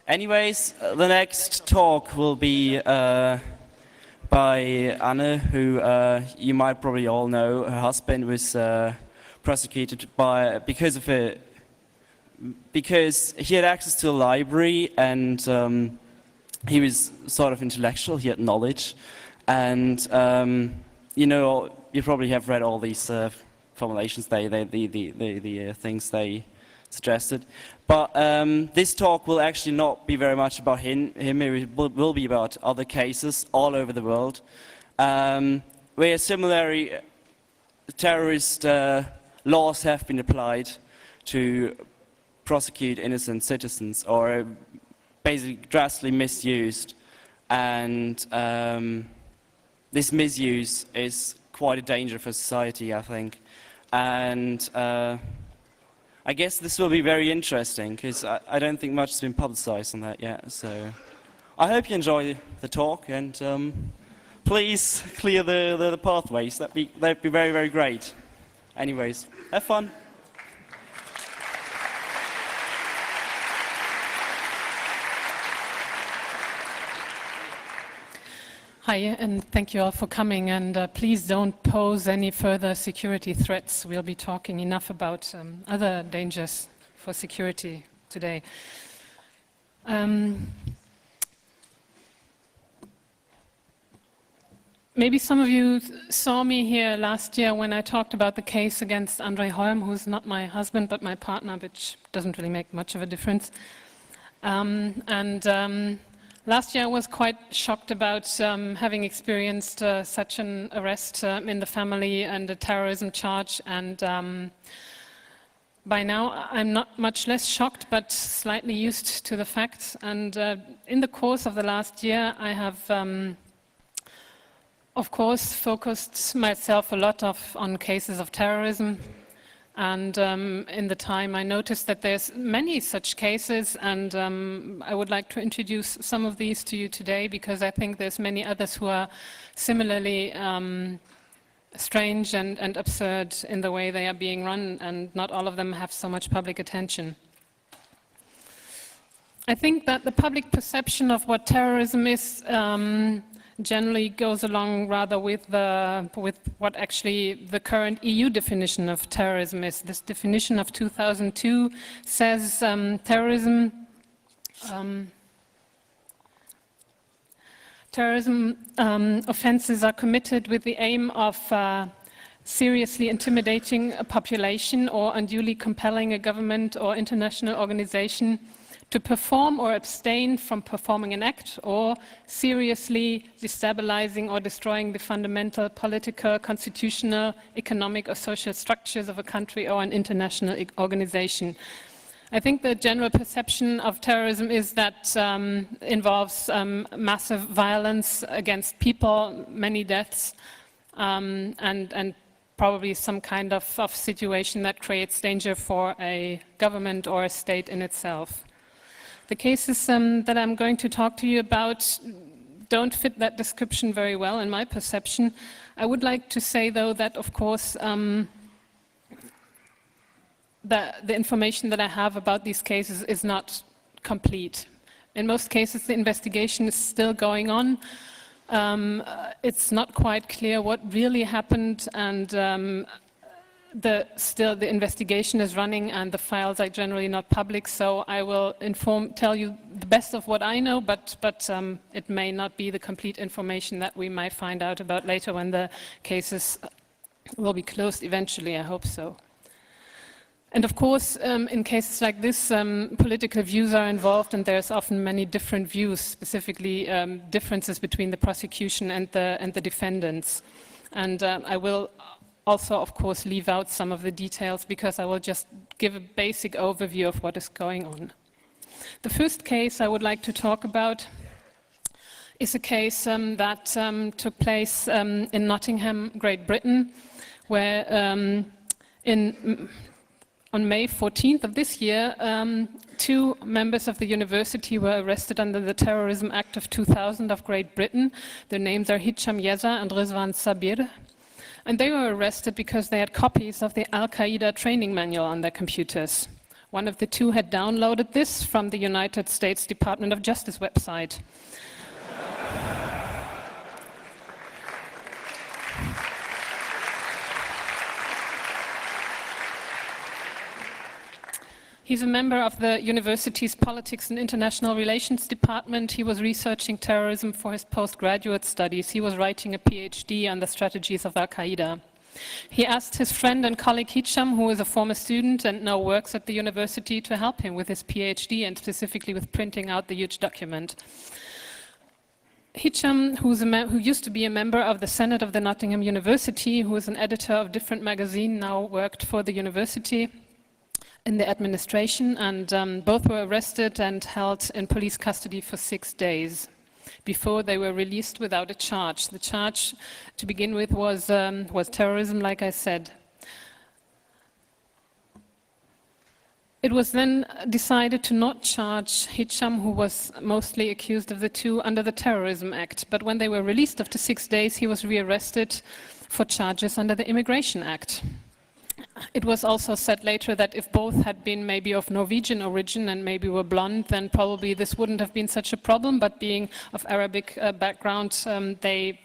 Anyways, the next talk will be by Anne, who you might probably all know. Her husband was prosecuted because he had access to a library and he was sort of intellectual. He had knowledge, and you probably have read all these formulations, the things they suggested. But this talk will actually not be very much about him. It will be about other cases all over the world, where similarly terrorist laws have been applied to prosecute innocent citizens, or basically drastically misused. And this misuse is quite a danger for society, I think. And I guess this will be very interesting, because I don't think much has been publicized on that yet. So I hope you enjoy the talk, and please clear the pathways. That'd be very, very great. Anyways, have fun. Hi, and thank you all for coming, and please don't pose any further security threats. We'll be talking enough about other dangers for security today. Maybe some of you saw me here last year when I talked about the case against André Holm, who's not my husband but my partner, which doesn't really make much of a difference. Last year I was quite shocked about having experienced such an arrest in the family and a terrorism charge, and by now I'm not much less shocked but slightly used to the facts. And in the course of the last year I have of course focused myself a lot on cases of terrorism. And in the time I noticed that there's many such cases, and I would like to introduce some of these to you today, because I think there's many others who are similarly strange and absurd in the way they are being run, and not all of them have so much public attention. I think that the public perception of what terrorism is generally goes along rather with what actually the current EU definition of terrorism is. This definition of 2002 says terrorism offenses are committed with the aim of seriously intimidating a population or unduly compelling a government or international organization to perform or abstain from performing an act, or seriously destabilizing or destroying the fundamental political, constitutional, economic or social structures of a country or an international organization. I think the general perception of terrorism is that involves massive violence against people, many deaths, and probably some kind of situation that creates danger for a government or a state in itself. The cases that I'm going to talk to you about don't fit that description very well in my perception. I would like to say, though, that of course the information that I have about these cases is not complete. In most cases the investigation is still going on. It's not quite clear what really happened, and still the investigation is running and the files are generally not public, so I will tell you the best of what I know, but it may not be the complete information that we might find out about later when the cases will be closed eventually, I hope so. And of course, in cases like this, political views are involved, and there's often many different views, specifically differences between the prosecution and the defendants. And I will also, of course, leave out some of the details, because I will just give a basic overview of what is going on. The first case I would like to talk about is a case that took place in Nottingham, Great Britain, where on May 14th of this year, 2 members of the university were arrested under the Terrorism Act of 2000 of Great Britain. Their names are Hicham Yeza and Rizwan Sabir. And they were arrested because they had copies of the Al-Qaeda training manual on their computers, One of the two had downloaded this from the United States Department of Justice website. He's a member of the university's Politics and International Relations department. He was researching terrorism for his postgraduate studies. He was writing a PhD on the strategies of Al-Qaeda. He asked his friend and colleague Hicham, who is a former student and now works at the university, to help him with his PhD and specifically with printing out the huge document. Hicham, who used to be a member of the Senate of the Nottingham University, who is an editor of different magazines, now worked for the university in the administration, and both were arrested and held in police custody for 6 days before they were released without a charge. The charge, to begin with, was terrorism, like I said. It was then decided to not charge Hicham, who was mostly accused of the two, under the Terrorism Act. But when they were released after 6 days, he was rearrested for charges under the Immigration Act. It was also said later that if both had been maybe of Norwegian origin and maybe were blonde, then probably this wouldn't have been such a problem, but being of Arabic background, they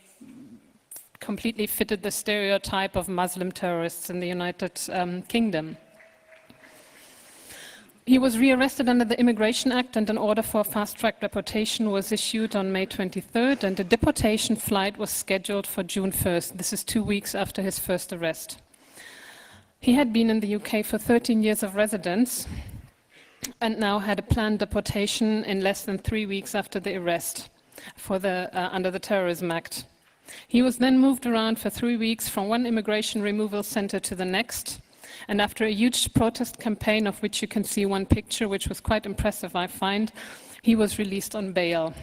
completely fitted the stereotype of Muslim terrorists in the United Kingdom. He was rearrested under the Immigration Act, and an order for fast-track deportation was issued on May 23rd, and a deportation flight was scheduled for June 1st. This is 2 weeks after his first arrest. He had been in the UK for 13 years of residence and now had a planned deportation in less than 3 weeks after the arrest for under the Terrorism Act. He was then moved around for 3 weeks from one immigration removal center to the next, and after a huge protest campaign, of which you can see one picture, which was quite impressive, I find, he was released on bail.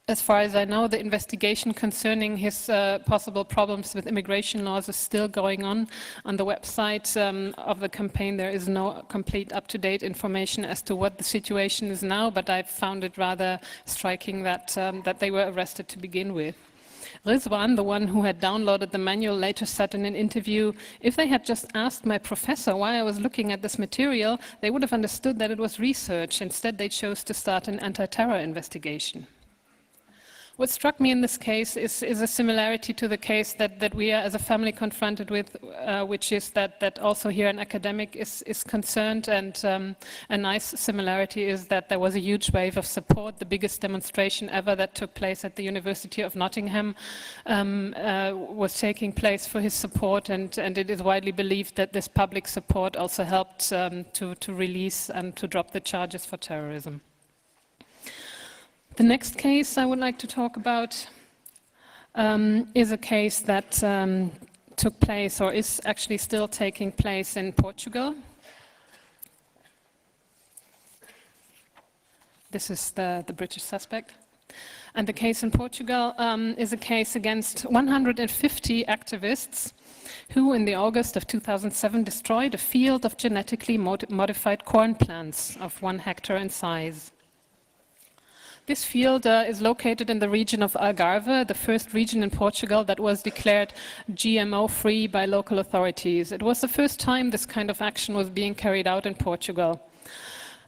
As far as I know, the investigation concerning his possible problems with immigration laws is still going on. On the website of the campaign, there is no complete up-to-date information as to what the situation is now, but I found it rather striking that they were arrested to begin with. Rizwan, the one who had downloaded the manual, later said in an interview, "If they had just asked my professor why I was looking at this material, they would have understood that it was research. Instead, they chose to start an anti-terror investigation." What struck me in this case is a similarity to the case that we are as a family confronted with, which is that also here an academic is concerned, and a nice similarity is that there was a huge wave of support. The biggest demonstration ever that took place at the University of Nottingham was taking place for his support, and it is widely believed that this public support also helped to release and to drop the charges for terrorism. The next case I would like to talk about is a case that took place, or is actually still taking place, in Portugal. This is the British suspect. And the case in Portugal is a case against 150 activists who, in the August of 2007, destroyed a field of genetically modified corn plants of 1 hectare in size. This field is located in the region of Algarve, the first region in Portugal that was declared GMO-free by local authorities. It was the first time this kind of action was being carried out in Portugal.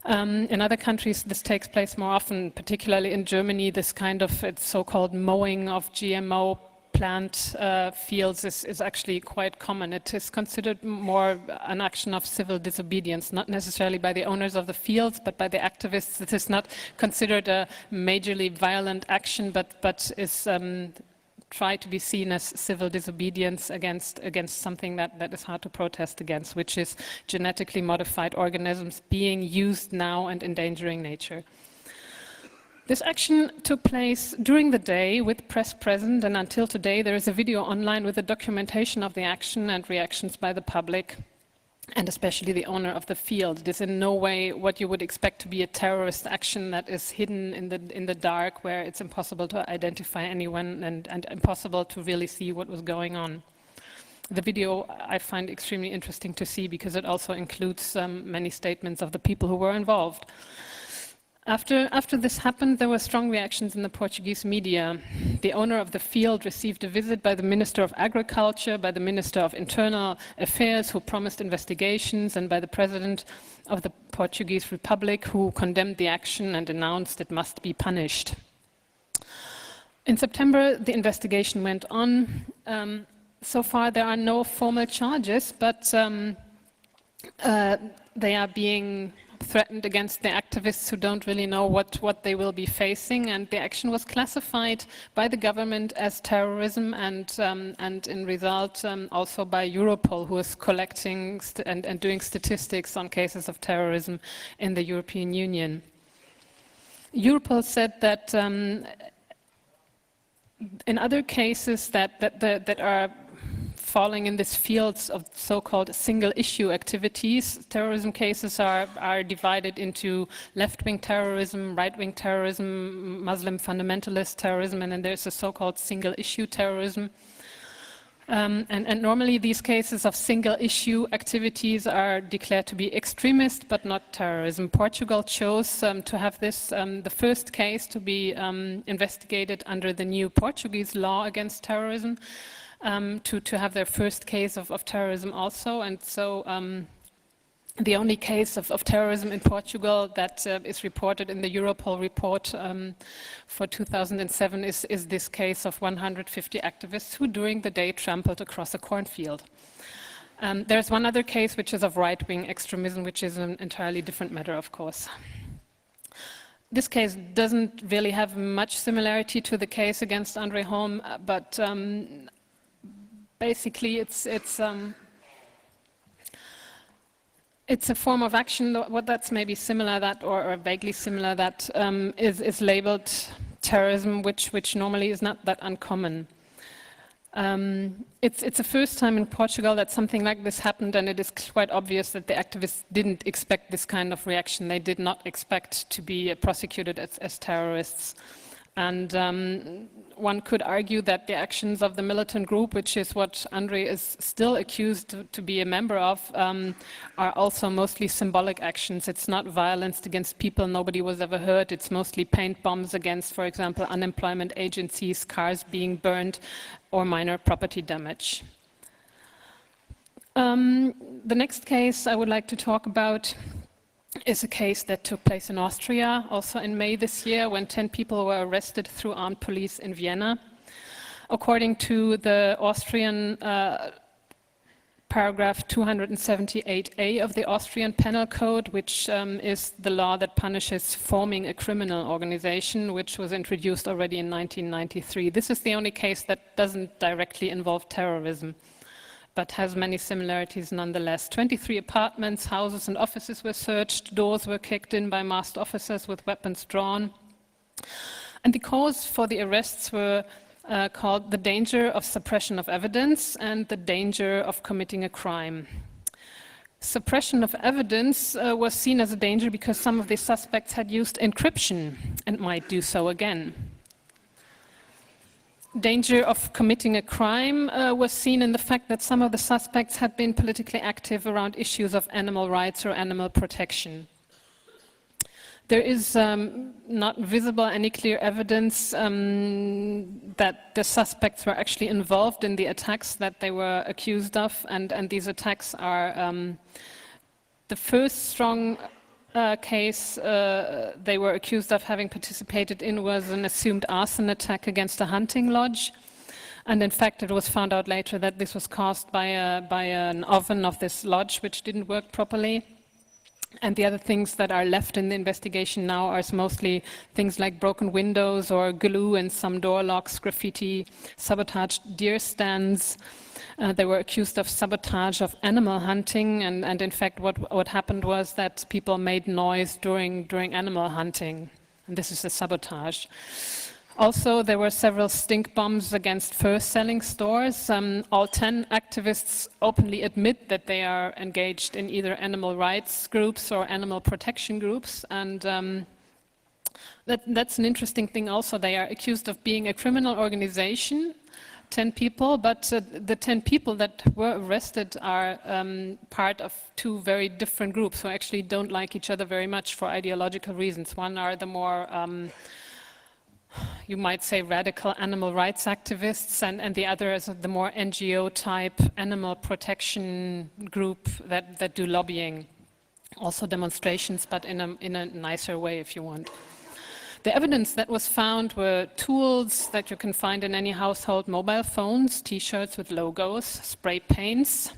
In other countries, this takes place more often, particularly in Germany. This kind of so-called mowing of GMO plant fields is actually quite common. It is considered more an action of civil disobedience, not necessarily by the owners of the fields, but by the activists. It is not considered a majorly violent action, but is tried to be seen as civil disobedience against something that is hard to protest against, which is genetically modified organisms being used now and endangering nature. This action took place during the day with press present, and until today there is a video online with a documentation of the action and reactions by the public, and especially the owner of the field. It is in no way what you would expect to be a terrorist action that is hidden in the dark, where it's impossible to identify anyone and impossible to really see what was going on. The video I find extremely interesting to see because it also includes many statements of the people who were involved. After this happened, there were strong reactions in the Portuguese media. The owner of the field received a visit by the Minister of Agriculture, by the Minister of Internal Affairs, who promised investigations, and by the President of the Portuguese Republic, who condemned the action and announced it must be punished. In September, the investigation went on. So far, there are no formal charges, but they are being threatened against the activists who don't really know what they will be facing, and the action was classified by the government as terrorism, and in result also by Europol, who is collecting and doing statistics on cases of terrorism in the European Union. Europol said that in other cases that are falling in these fields of so-called single-issue activities, terrorism cases are divided into left-wing terrorism, right-wing terrorism, Muslim fundamentalist terrorism, and then there's a so-called single-issue terrorism. And normally these cases of single-issue activities are declared to be extremist, but not terrorism. Portugal chose to have this, the first case to be investigated under the new Portuguese law against terrorism, to have their first case of terrorism also. And so the only case of terrorism in Portugal that is reported in the Europol report for 2007 is this case of 150 activists who during the day trampled across a cornfield. There's one other case which is of right-wing extremism, which is an entirely different matter, of course. This case doesn't really have much similarity to the case against Andre Holm, but basically it's a form of action. What that's maybe similar that, or vaguely similar that, is labeled terrorism, which normally is not that uncommon. It's the first time in Portugal that something like this happened, and it is quite obvious that the activists didn't expect this kind of reaction. They did not expect to be prosecuted as terrorists. And one could argue that the actions of the militant group, which is what Andre is still accused to be a member of, are also mostly symbolic actions. It's not violence against people, nobody was ever hurt. It's mostly paint bombs against, for example, unemployment agencies, cars being burned, or minor property damage. The next case I would like to talk about is a case that took place in Austria, also in May this year, when 10 people were arrested through armed police in Vienna. According to the Austrian paragraph 278A of the Austrian Penal Code, which is the law that punishes forming a criminal organization, which was introduced already in 1993. This is the only case that doesn't directly involve terrorism, but has many similarities nonetheless. 23 apartments, houses and offices were searched, doors were kicked in by masked officers with weapons drawn. And the cause for the arrests were called the danger of suppression of evidence and the danger of committing a crime. Suppression of evidence was seen as a danger because some of the suspects had used encryption and might do so again. Danger of committing a crime was seen in the fact that some of the suspects had been politically active around issues of animal rights or animal protection. There is not visible any clear evidence that the suspects were actually involved in the attacks that they were accused of, and these attacks are the first strong case they were accused of having participated in was an assumed arson attack against a hunting lodge. And in fact, it was found out later that this was caused by an oven of this lodge, which didn't work properly. And the other things that are left in the investigation now are mostly things like broken windows or glue in some door locks, graffiti, sabotaged deer stands. They were accused of sabotage of animal hunting, and in fact what happened was that people made noise during animal hunting, and this is a sabotage. Also, there were several stink bombs against fur-selling stores. All 10 activists openly admit that they are engaged in either animal rights groups or animal protection groups, and that's an interesting thing also. They are accused of being a criminal organization 10 people, but the 10 people that were arrested are part of two very different groups who actually don't like each other very much for ideological reasons. One are the more, you might say, radical animal rights activists, and the other is the more NGO-type animal protection group that do lobbying. Also demonstrations, but in a nicer way, if you want. The evidence that was found were tools that you can find in any household: mobile phones, T-shirts with logos, spray paints,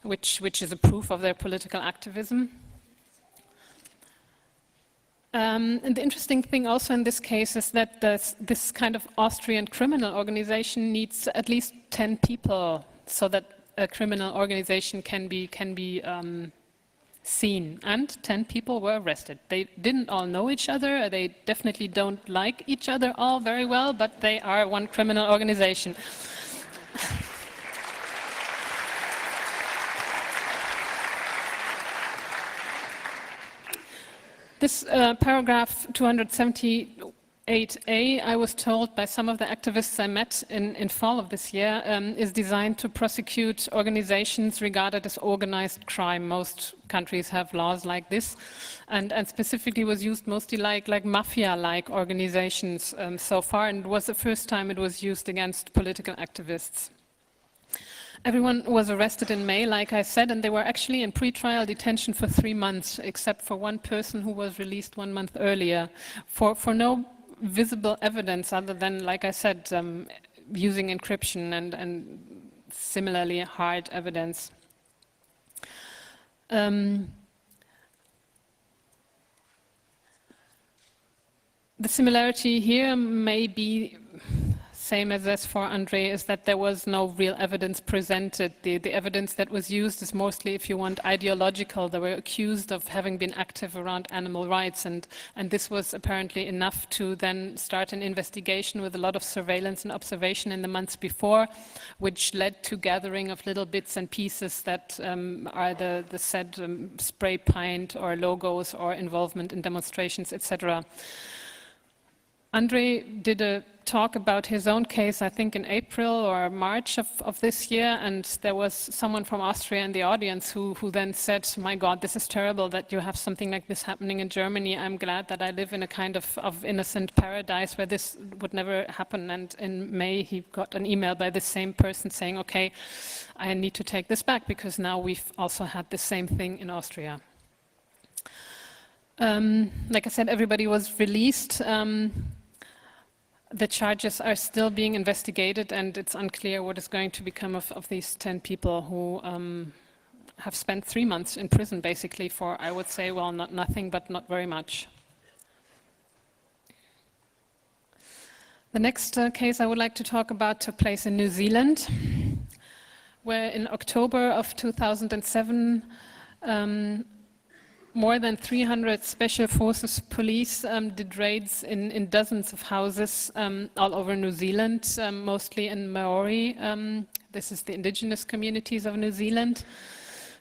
which is a proof of their political activism. And the interesting thing also in this case is that this kind of Austrian criminal organization needs at least 10 people so that a criminal organization can be seen, and 10 people were arrested. They didn't all know each other, they definitely don't like each other all very well, but they are one criminal organization. This paragraph 278A, I was told by some of the activists I met in fall of this year, is designed to prosecute organizations regarded as organized crime. Most countries have laws like this, and specifically was used mostly like mafia-like organizations so far, and it was the first time it was used against political activists. Everyone was arrested in May, like I said, and they were actually in pre-trial detention for 3 months, except for one person who was released 1 month earlier, for no visible evidence other than, like I said, using encryption and similarly hard evidence. The similarity here may be same as for Andre, is that there was no real evidence presented. The evidence that was used is mostly, if you want, ideological. They were accused of having been active around animal rights, and this was apparently enough to then start an investigation with a lot of surveillance and observation in the months before, which led to gathering of little bits and pieces that are the said spray paint or logos or involvement in demonstrations, etc. Andre did a talk about his own case, I think in April or March of this year, and there was someone from Austria in the audience who then said, "My God, this is terrible that you have something like this happening in Germany. I'm glad that I live in a kind of innocent paradise where this would never happen." And in May he got an email by the same person saying, "Okay, I need to take this back because now we've also had the same thing in Austria." Like I said, everybody was released. The charges are still being investigated, and it's unclear what is going to become of these 10 people who have spent 3 months in prison, basically, for, I would say, well, not nothing, but not very much. The next case I would like to talk about took place in New Zealand, where in October of 2007, more than 300 Special Forces police did raids in dozens of houses all over New Zealand, mostly in Maori. This is the indigenous communities of New Zealand.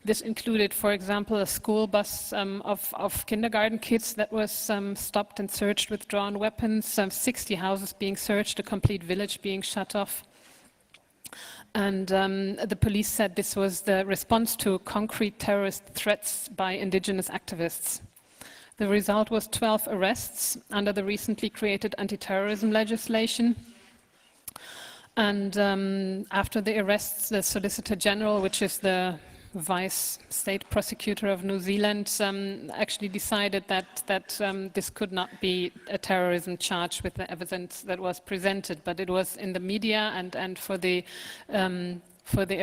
This included, for example, a school bus of kindergarten kids that was stopped and searched with drawn weapons, 60 houses being searched, a complete village being shut off. And the police said this was the response to concrete terrorist threats by indigenous activists. The result was 12 arrests under the recently created anti-terrorism legislation. And after the arrests, the Solicitor General, which is the Vice State Prosecutor of New Zealand, actually decided that this could not be a terrorism charge with the evidence that was presented, but it was in the media and for the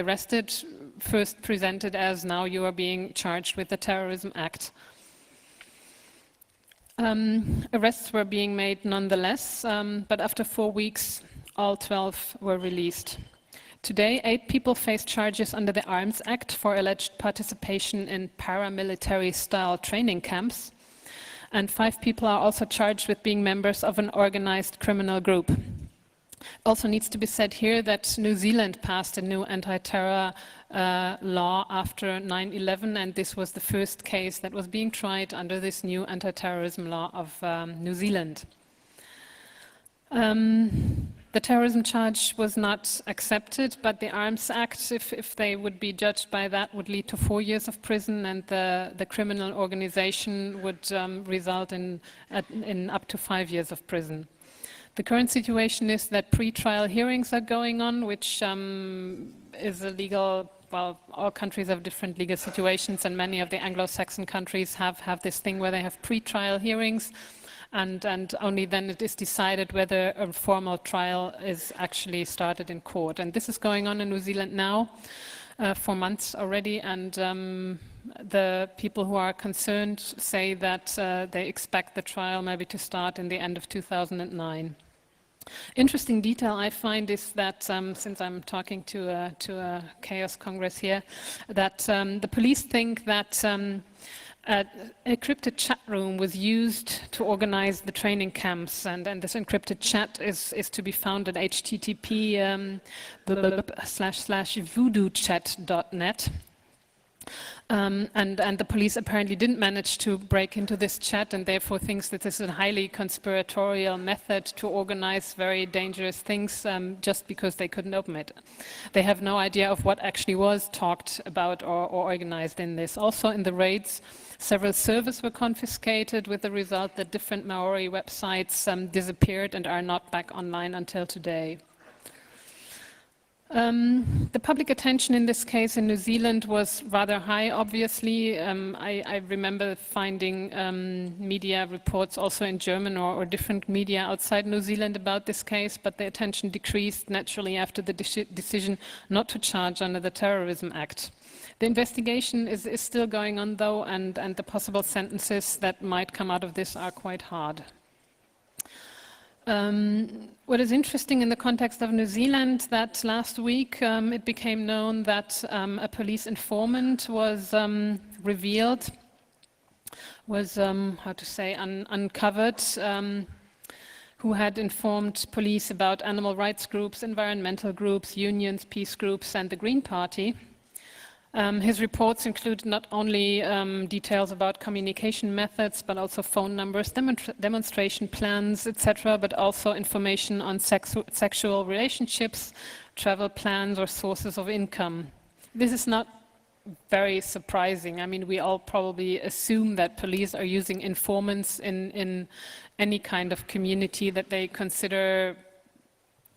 arrested first presented as, now you are being charged with the Terrorism Act. Arrests were being made nonetheless, but after 4 weeks, all 12 were released. Today, 8 people face charges under the Arms Act for alleged participation in paramilitary-style training camps, and 5 people are also charged with being members of an organized criminal group. Also needs to be said here that New Zealand passed a new anti-terror law after 9/11, and this was the first case that was being tried under this new anti-terrorism law of New Zealand. The terrorism charge was not accepted, but the Arms Act, if they would be judged by that, would lead to 4 years of prison, and the criminal organization would result in up to 5 years of prison. The current situation is that pre-trial hearings are going on, which is a legal, well, all countries have different legal situations, and many of the Anglo-Saxon countries have this thing where they have pre-trial hearings, and only then it is decided whether a formal trial is actually started in court. And this is going on in New Zealand now for months already, and the people who are concerned say that they expect the trial maybe to start in the end of 2009. Interesting detail I find is that, since I'm talking to a Chaos Congress here, that the police think that an encrypted chat room was used to organize the training camps, and this encrypted chat is to be found at http://voodooChat.net. And the police apparently didn't manage to break into this chat, and therefore thinks that this is a highly conspiratorial method to organize very dangerous things just because they couldn't open it. They have no idea of what actually was talked about or organized in this. Also in the raids, several servers were confiscated, with the result that different Maori websites disappeared and are not back online until today. The public attention in this case in New Zealand was rather high, obviously. I remember finding media reports also in German or different media outside New Zealand about this case, but the attention decreased naturally after the decision not to charge under the Terrorism Act. The investigation is still going on though, and the possible sentences that might come out of this are quite hard. What is interesting in the context of New Zealand, that last week it became known that a police informant was revealed, was, uncovered, who had informed police about animal rights groups, environmental groups, unions, peace groups, and the Green Party. His reports include not only details about communication methods, but also phone numbers, demonstration plans, etc., but also information on sexual relationships, travel plans, or sources of income. This is not very surprising. I mean, we all probably assume that police are using informants in any kind of community that they consider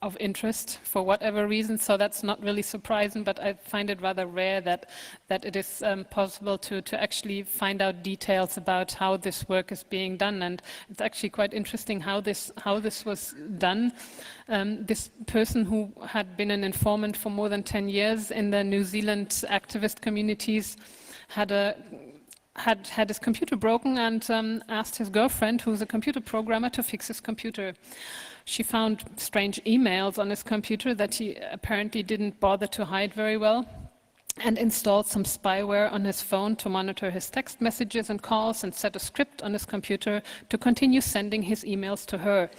of interest for whatever reason, so that's not really surprising, but I find it rather rare that it is possible to actually find out details about how this work is being done, and it's actually quite interesting how this was done. This person who had been an informant for more than 10 years in the New Zealand activist communities had his computer broken, and asked his girlfriend, who's a computer programmer, to fix his computer. She found strange emails on his computer that he apparently didn't bother to hide very well, and installed some spyware on his phone to monitor his text messages and calls, and set a script on his computer to continue sending his emails to her.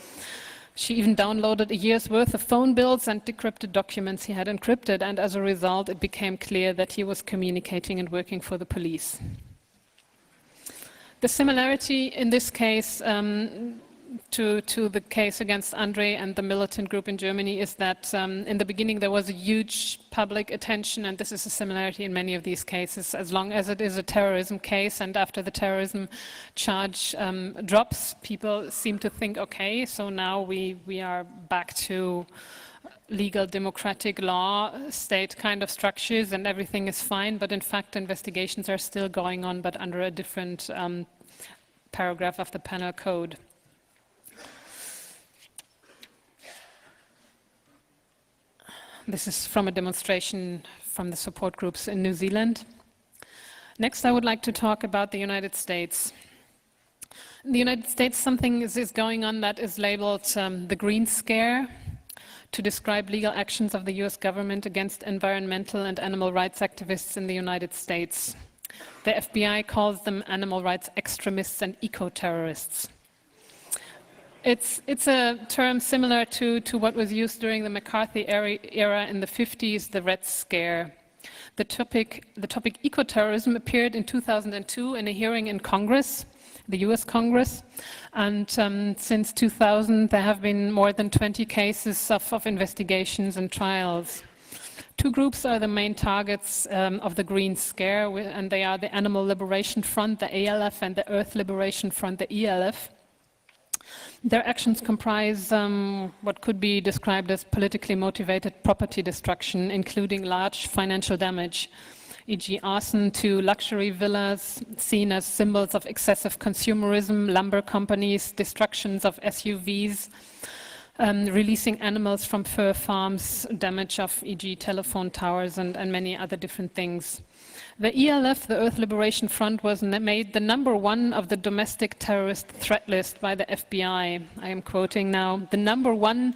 She even downloaded a year's worth of phone bills and decrypted documents he had encrypted, and as a result it became clear that he was communicating and working for the police. The similarity in this case to the case against Andre and the Militant group in Germany is that in the beginning there was a huge public attention, and this is a similarity in many of these cases. As long as it is a terrorism case, and after the terrorism charge drops, people seem to think, okay, so now we are back to legal democratic law state kind of structures and everything is fine, but in fact investigations are still going on, but under a different paragraph of the penal code. This is from a demonstration from the support groups in New Zealand. Next, I would like to talk about the United States. In the United States, something is going on that is labeled the Green Scare, to describe legal actions of the US government against environmental and animal rights activists in the United States. The FBI calls them animal rights extremists and eco-terrorists. It's a term similar to what was used during the McCarthy era in the 50s, the Red Scare. The topic eco-terrorism appeared in 2002 in a hearing in Congress the US Congress. And since 2000, there have been more than 20 cases of investigations and trials. Two groups are the main targets of the Green Scare, and they are the Animal Liberation Front, the ALF, and the Earth Liberation Front, the ELF. Their actions comprise what could be described as politically motivated property destruction, including large financial damage, e.g. arson to luxury villas seen as symbols of excessive consumerism, lumber companies, destructions of SUVs, releasing animals from fur farms, damage of, e.g. telephone towers, and many other different things. The ELF, the Earth Liberation Front, was made the #1 of the domestic terrorist threat list by the FBI. I am quoting now. The #1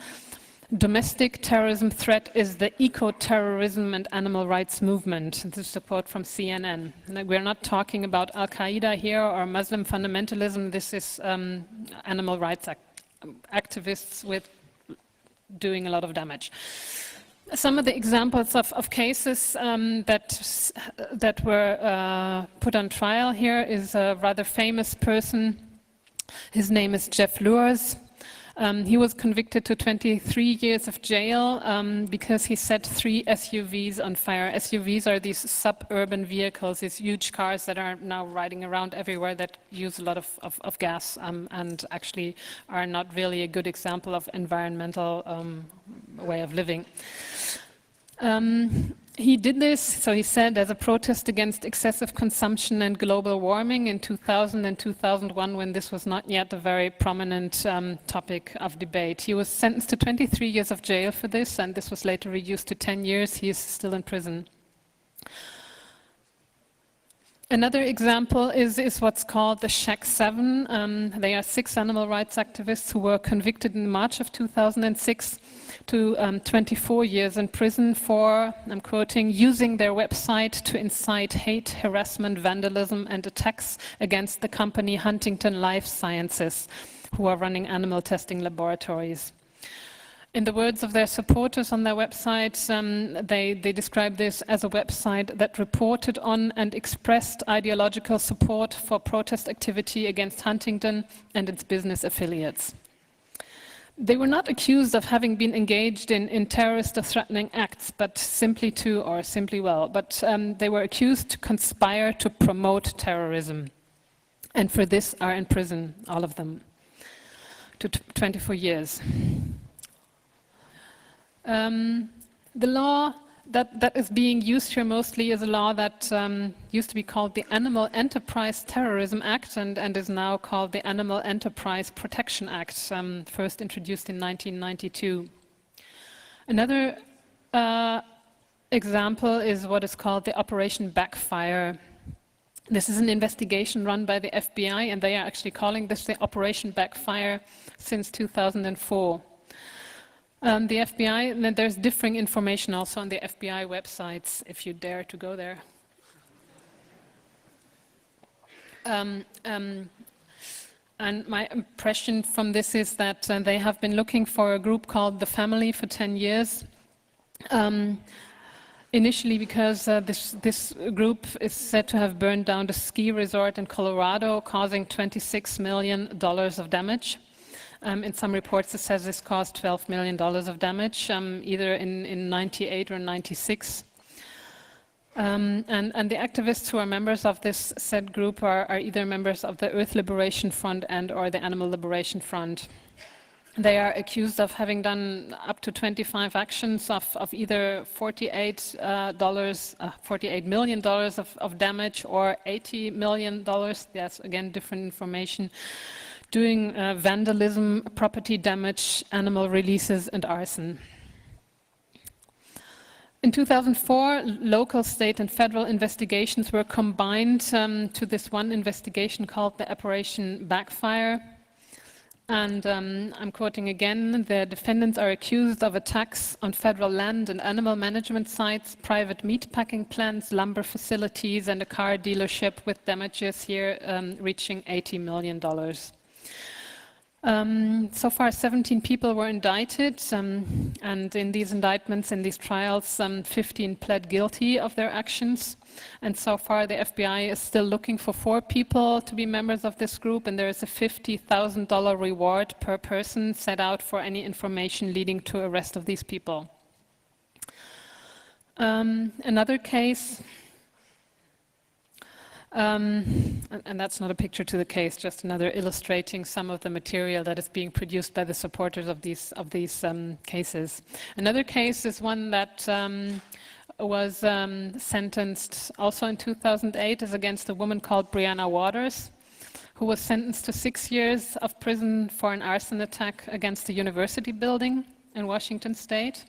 domestic terrorism threat is the Eco-Terrorism and animal rights movement. This is a quote from CNN. We're not talking about Al-Qaeda here or Muslim fundamentalism. This is animal rights activists with doing a lot of damage. Some of the examples of cases that were put on trial here is a rather famous person. His name is Jeff Lures. He was convicted to 23 years of jail because he set 3 SUVs on fire. SUVs are these suburban vehicles, these huge cars that are now riding around everywhere that use a lot of gas and actually are not really a good example of environmental way of living. He did this, so he said, as a protest against excessive consumption and global warming in 2000 and 2001, when this was not yet a very prominent topic of debate. He was sentenced to 23 years of jail for this, and this was later reduced to 10 years. He is still in prison. Another example is what's called the Shack 7. They are 6 animal rights activists who were convicted in March of 2006 to 24 years in prison for, I'm quoting, using their website to incite hate, harassment, vandalism, and attacks against the company Huntington Life Sciences, who are running animal testing laboratories. In the words of their supporters on their website, they describe this as a website that reported on and expressed ideological support for protest activity against Huntington and its business affiliates. They were not accused of having been engaged in terrorist or threatening acts, but simply they were accused to conspire to promote terrorism. And for this are in prison, all of them, to 24 years. The law that is being used here mostly is a law that used to be called the Animal Enterprise Terrorism Act and is now called the Animal Enterprise Protection Act, first introduced in 1992. Another example is what is called the Operation Backfire. This is an investigation run by the FBI, and they are actually calling this the Operation Backfire since 2004. The FBI, and there's differing information also on the FBI websites, if you dare to go there. And my impression from this is that they have been looking for a group called The Family for 10 years. Initially because this group is said to have burned down the ski resort in Colorado, causing $26 million of damage. In some reports it says this caused $12 million of damage, either in 98 or 96. And the activists who are members of this said group are either members of the Earth Liberation Front and or the Animal Liberation Front. They are accused of having done up to 25 actions of either $48 million of damage or $80 million. That's again different information. Doing vandalism, property damage, animal releases, and arson. In 2004, local, state, and federal investigations were combined to this one investigation called the Operation Backfire. And I'm quoting again, the defendants are accused of attacks on federal land and animal management sites, private meat packing plants, lumber facilities, and a car dealership with damages here reaching $80 million. So far, 17 people were indicted, and in these indictments, in these trials, 15 pled guilty of their actions. And so far, the FBI is still looking for 4 people to be members of this group, and there is a $50,000 reward per person set out for any information leading to arrest of these people. Another case, and that's not a picture to the case, just another illustrating some of the material that is being produced by the supporters of these cases. Another case is one that was sentenced also in 2008 is against a woman called Briana Waters, who was sentenced to 6 years of prison for an arson attack against a university building in Washington State.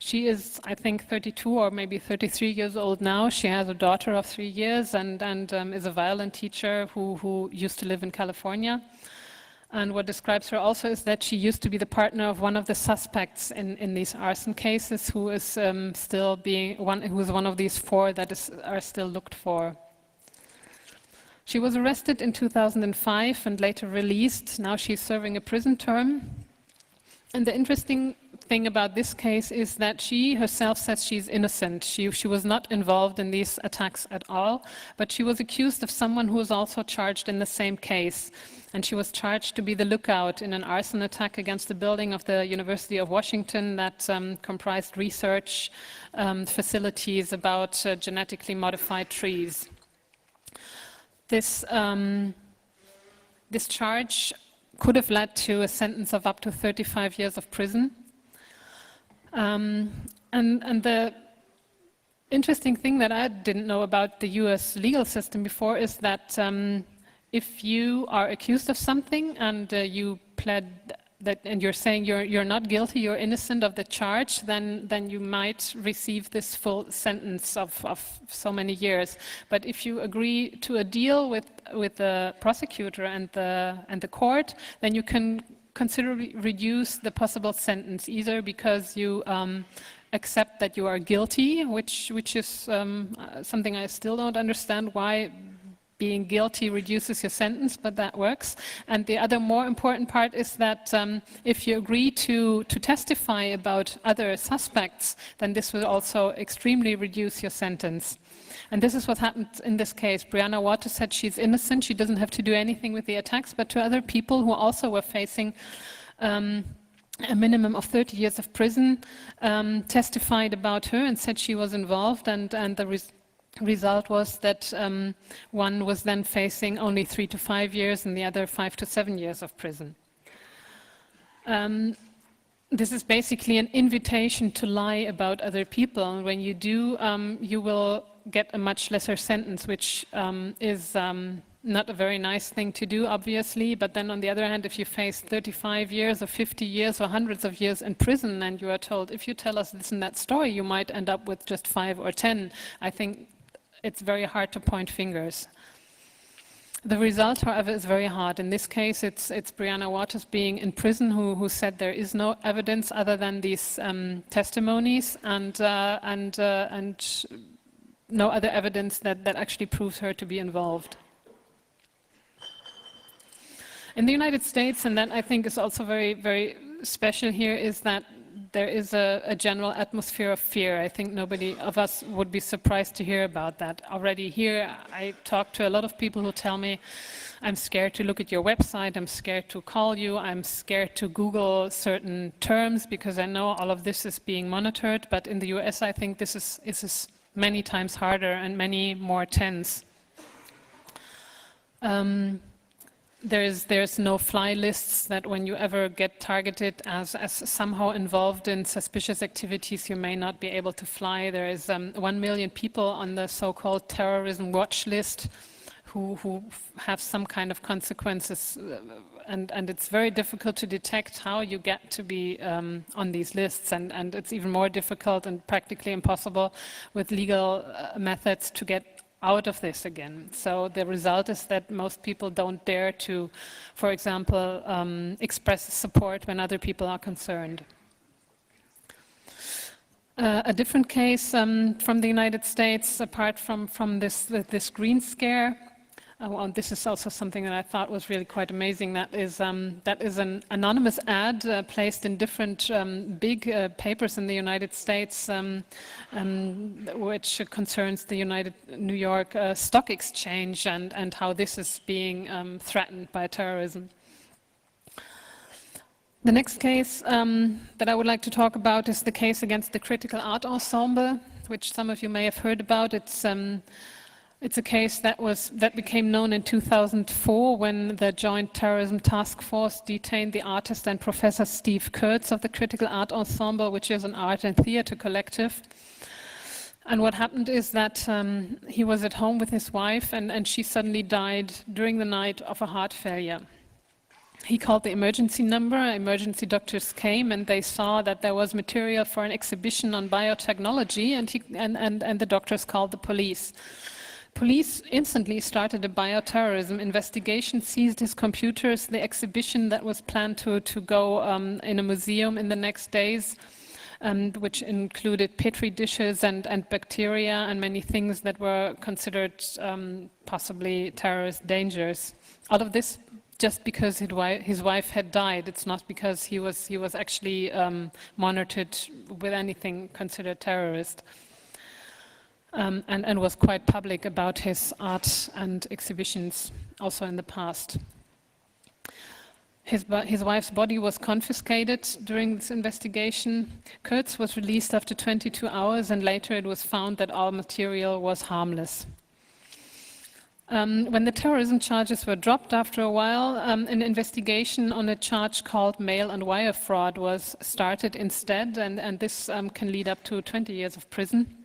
She is, I think, 32 or maybe 33 years old now. She has a daughter of 3 years and is a violin teacher who used to live in California. And what describes her also is that she used to be the partner of one of the suspects in these arson cases, who is still being who is one of these 4 that are still looked for. She was arrested in 2005 and later released. Now she's serving a prison term. And the interesting thing about this case is that she herself says she's innocent. She was not involved in these attacks at all, but she was accused of someone who was also charged in the same case. And she was charged to be the lookout in an arson attack against the building of the University of Washington that comprised research facilities about genetically modified trees. This charge could have led to a sentence of up to 35 years of prison. And the interesting thing that I didn't know about the US legal system before is that if you are accused of something and you pled that, and you're saying you're not guilty, you're innocent of the charge, then you might receive this full sentence of so many years. But if you agree to a deal with the prosecutor and the court, then you can considerably reduce the possible sentence, either because you accept that you are guilty, which is something I still don't understand why being guilty reduces your sentence, but that works. And the other more important part is that if you agree to testify about other suspects, then this will also extremely reduce your sentence. And this is what happened in this case. Briana Waters said she's innocent, she doesn't have to do anything with the attacks, but to other people who also were facing a minimum of 30 years of prison, testified about her and said she was involved, and the result was that one was then facing only 3 to 5 years and the other 5 to 7 years of prison. This is basically an invitation to lie about other people. And when you do, you will get a much lesser sentence, which is not a very nice thing to do, obviously. But then on the other hand, if you face 35 years or 50 years or hundreds of years in prison and you are told, if you tell us this and that story, you might end up with just 5 or 10, I think it's very hard to point fingers. The result, however, is very hard. In this case, it's Briana Waters being in prison who said there is no evidence other than these testimonies and no other evidence that actually proves her to be involved. In the United States, and that I think is also very, very special here, is that there is a general atmosphere of fear. I think nobody of us would be surprised to hear about that. Already here, I talk to a lot of people who tell me, I'm scared to look at your website, I'm scared to call you, I'm scared to Google certain terms because I know all of this is being monitored. But in the US, I think this is many times harder and many more tense. There's no fly lists that when you ever get targeted as somehow involved in suspicious activities, you may not be able to fly. There is 1 million people on the so-called terrorism watch list who have some kind of consequences, and it's very difficult to detect how you get to be on these lists, and it's even more difficult and practically impossible with legal methods to get out of this again. So the result is that most people don't dare to, for example, express support when other people are concerned. A different case from the United States, apart from this green scare, and this is also something that I thought was really quite amazing. That is an anonymous ad placed in different big papers in the United States, which concerns the New York Stock Exchange and how this is being threatened by terrorism. The next case that I would like to talk about is the case against the Critical Art Ensemble, which some of you may have heard about. It's a case that became known in 2004 when the Joint Terrorism Task Force detained the artist and professor Steve Kurtz of the Critical Art Ensemble, which is an art and theater collective. And what happened is that he was at home with his wife and she suddenly died during the night of a heart failure. He called the emergency number, emergency doctors came and they saw that there was material for an exhibition on biotechnology and the doctors called the police. Police instantly started a bioterrorism investigation, seized his computers, the exhibition that was planned to go in a museum in the next days, which included petri dishes and bacteria and many things that were considered possibly terrorist dangers. All of this just because his wife had died. It's not because he was actually monitored with anything considered terrorist. And was quite public about his art and exhibitions also in the past. His wife's body was confiscated during this investigation. Kurtz was released after 22 hours and later it was found that all material was harmless. When the terrorism charges were dropped after a while, an investigation on a charge called mail and wire fraud was started instead, and this can lead up to 20 years of prison.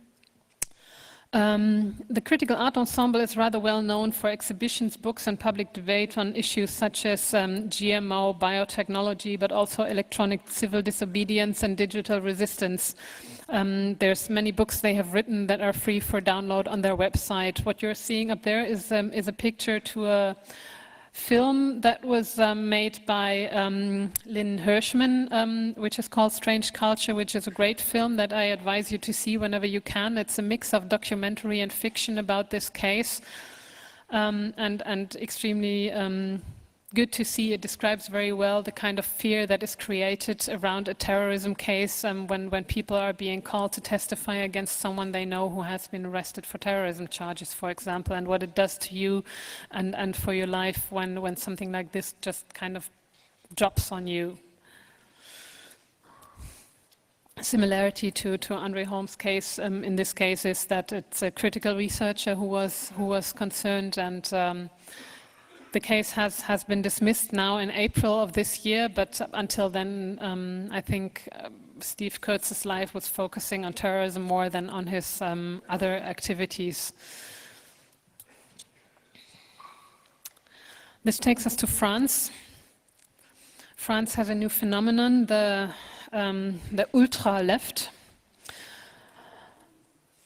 The Critical Art Ensemble is rather well known for exhibitions, books and public debate on issues such as GMO, biotechnology, but also electronic civil disobedience and digital resistance. There's many books they have written that are free for download on their website. What you're seeing up there is a picture to a film that was made by Lynn Hirschman, which is called Strange Culture, which is a great film that I advise you to see whenever you can. It's a mix of documentary and fiction about this case, and extremely good to see. It describes very well the kind of fear that is created around a terrorism case when people are being called to testify against someone they know who has been arrested for terrorism charges, for example, and what it does to you and for your life when something like this just kind of drops on you. Similarity to Andre Holmes' case in this case is that it's a critical researcher who was concerned, and the case has been dismissed now in April of this year, but until then, I think Steve Kurtz's life was focusing on terrorism more than on his other activities. This takes us to France. France has a new phenomenon, the ultra-left.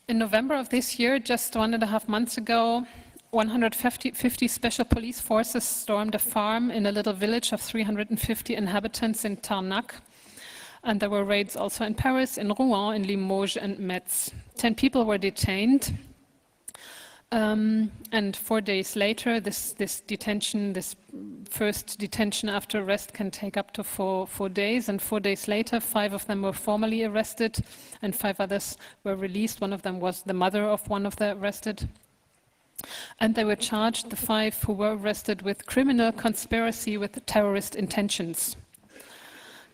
In November of this year, just 1.5 months ago, 150 special police forces stormed a farm in a little village of 350 inhabitants in Tarnac. And there were raids also in Paris, in Rouen, in Limoges and Metz. 10 people were detained. And 4 days later, this first detention after arrest can take up to four days. And 4 days later, 5 of them were formally arrested and 5 others were released. One of them was the mother of one of the arrested. And they were charged, the 5 who were arrested, with criminal conspiracy with terrorist intentions.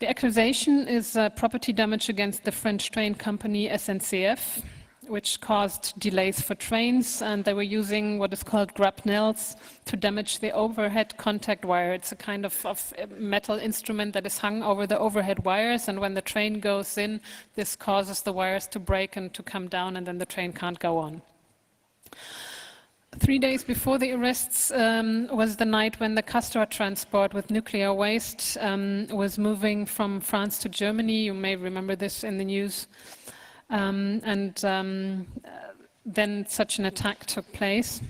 The accusation is property damage against the French train company SNCF, which caused delays for trains, and they were using what is called grapnels to damage the overhead contact wire. It's a kind of metal instrument that is hung over the overhead wires, and when the train goes in, this causes the wires to break and to come down, and then the train can't go on. 3 days before the arrests was the night when the Castor transport with nuclear waste was moving from France to Germany. You may remember this in the news. Then such an attack took place.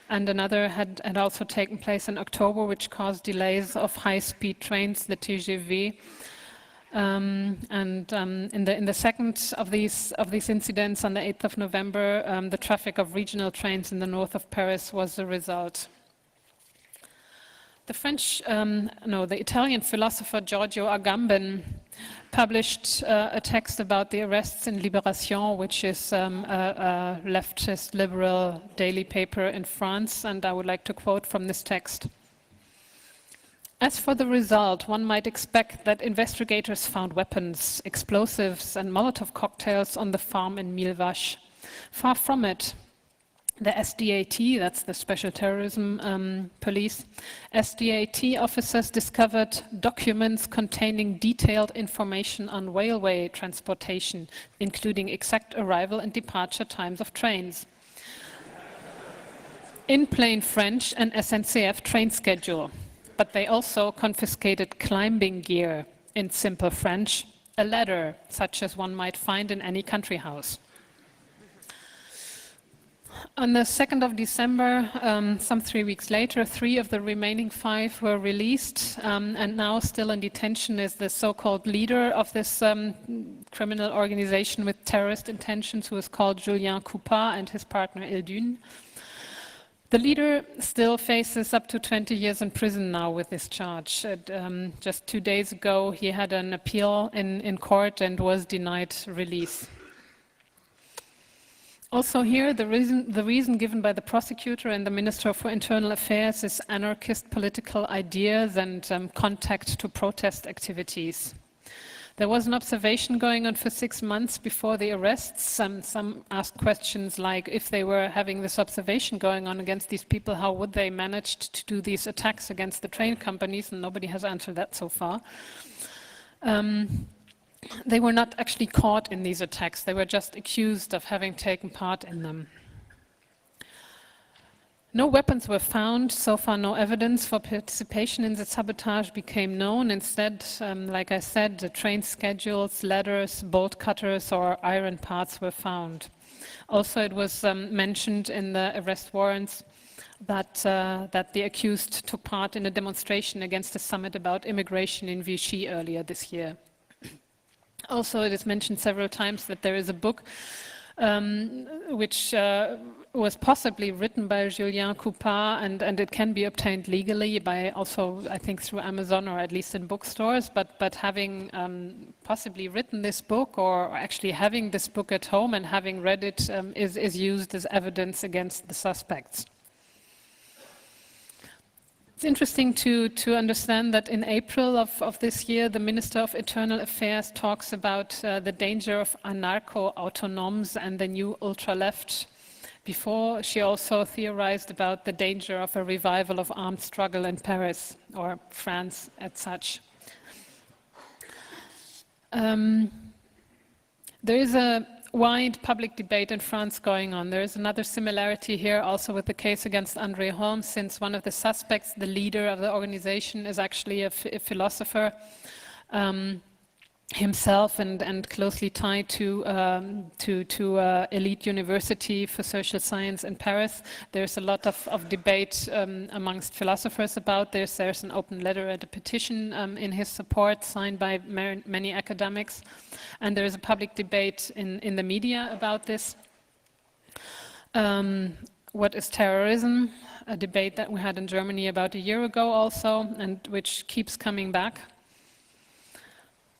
And another had also taken place in October, which caused delays of high-speed trains, the TGV. In the second of these incidents, on the 8th of November, the traffic of regional trains in the north of Paris was the result. The Italian philosopher Giorgio Agamben published a text about the arrests in Libération, which is a leftist liberal daily paper in France, and I would like to quote from this text. As for the result, one might expect that investigators found weapons, explosives and Molotov cocktails on the farm in Milvash. Far from it. The SDAT, that's the Special Terrorism Police, SDAT officers discovered documents containing detailed information on railway transportation, including exact arrival and departure times of trains. In plain French, an SNCF train schedule, but they also confiscated climbing gear, in simple French, a ladder, such as one might find in any country house. On the 2nd of December, some 3 weeks later, 3 of the remaining 5 were released, and now still in detention is the so-called leader of this criminal organization with terrorist intentions, who is called Julian Cooper, and his partner Ildune. The leader still faces up to 20 years in prison now with this charge. Just 2 days ago, he had an appeal in court and was denied release. Also here, the reason given by the prosecutor and the Minister for Internal Affairs is anarchist political ideas and contact to protest activities. There was an observation going on for 6 months before the arrests. Some asked questions like, if they were having this observation going on against these people, how would they manage to do these attacks against the train companies? And nobody has answered that so far. They were not actually caught in these attacks. They were just accused of having taken part in them. No weapons were found. So far, no evidence for participation in the sabotage became known. Instead, like I said, the train schedules, ladders, bolt cutters, or iron parts were found. Also, it was mentioned in the arrest warrants that the accused took part in a demonstration against a summit about immigration in Vichy earlier this year. Also, it is mentioned several times that there is a book which was possibly written by Julian Cooper, and it can be obtained legally by also, I think, through Amazon or at least in bookstores. But having possibly written this book, or actually having this book at home and having read it, is used as evidence against the suspects. It's interesting to understand that in April of this year, the Minister of Internal Affairs talks about the danger of anarcho-autonomes and the new ultra-left. Before, she also theorized about the danger of a revival of armed struggle in Paris, or France as such. There is a wide public debate in France going on. There is another similarity here also with the case against André Holmes, since one of the suspects, the leader of the organization, is actually a philosopher himself and closely tied to elite university for social science in Paris. There's a lot of debate amongst philosophers about this. There's an open letter and a petition in his support signed by many academics. And there is a public debate in the media about this. What is terrorism? A debate that we had in Germany about a year ago also, and which keeps coming back.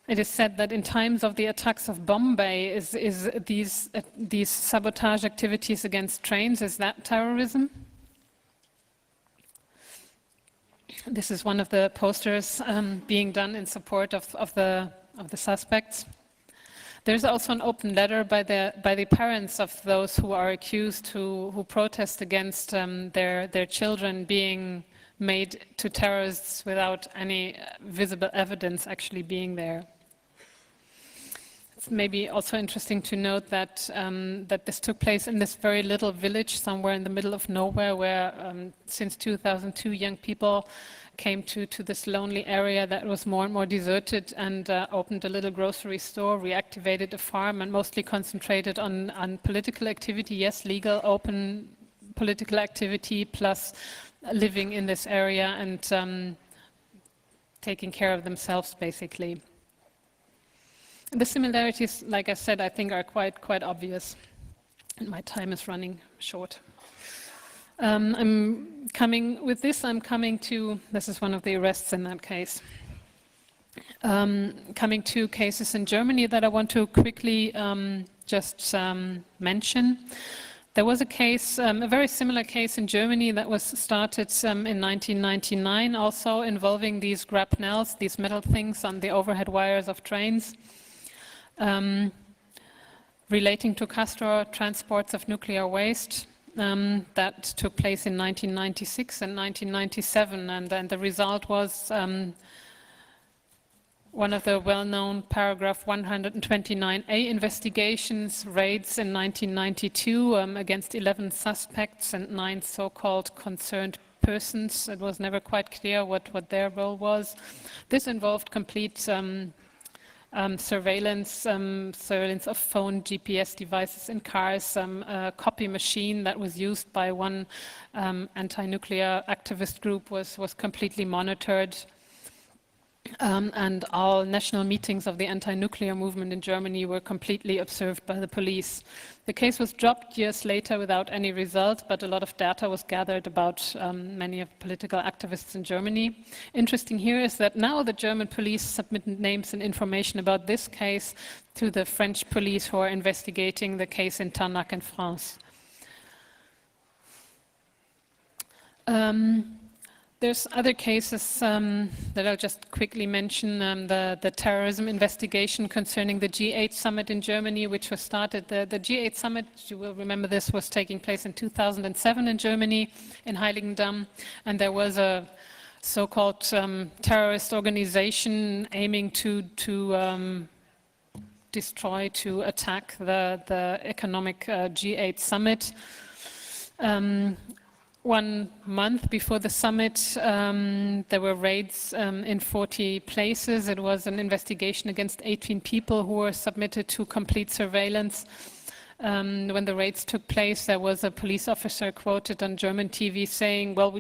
It is said that in times of the attacks of Bombay, is these sabotage activities against trains, is that terrorism? This is one of the posters being done in support of the suspects. There's also an open letter by the parents of those who are accused, who protest against their children being made to terrorists without any visible evidence actually being there. It's maybe also interesting to note that that this took place in this very little village somewhere in the middle of nowhere, where since 2002 young people came to this lonely area that was more and more deserted, and opened a little grocery store, reactivated a farm, and mostly concentrated on political activity. Yes, legal, open political activity, plus living in this area and taking care of themselves, basically. The similarities, like I said, I think are quite obvious. And my time is running short. I'm coming to, this is one of the arrests in that case. Coming to cases in Germany that I want to quickly just mention. There was a case, a very similar case in Germany that was started in 1999, also involving these grapnels, these metal things on the overhead wires of trains, relating to Castor transports of nuclear waste. That took place in 1996 and 1997, and then the result was one of the well-known paragraph 129A investigations, raids in 1992 against 11 suspects and 9 so-called concerned persons. It was never quite clear what their role was. This involved complete surveillance of phone GPS devices in cars, a copy machine that was used by one anti-nuclear activist group was completely monitored. And all national meetings of the anti-nuclear movement in Germany were completely observed by the police. The case was dropped years later without any result, but a lot of data was gathered about many of the political activists in Germany. Interesting here is that now the German police submitted names and information about this case to the French police who are investigating the case in Tarnac in France. There's other cases that I'll just quickly mention. The terrorism investigation concerning the G8 summit in Germany, which was started. The G8 summit, you will remember this, was taking place in 2007 in Germany, in Heiligendamm. And there was a so-called terrorist organization aiming to destroy, to attack the economic G8 summit. 1 month before the summit, there were raids in 40 places. It was an investigation against 18 people who were submitted to complete surveillance. When the raids took place, there was a police officer quoted on German TV saying, well,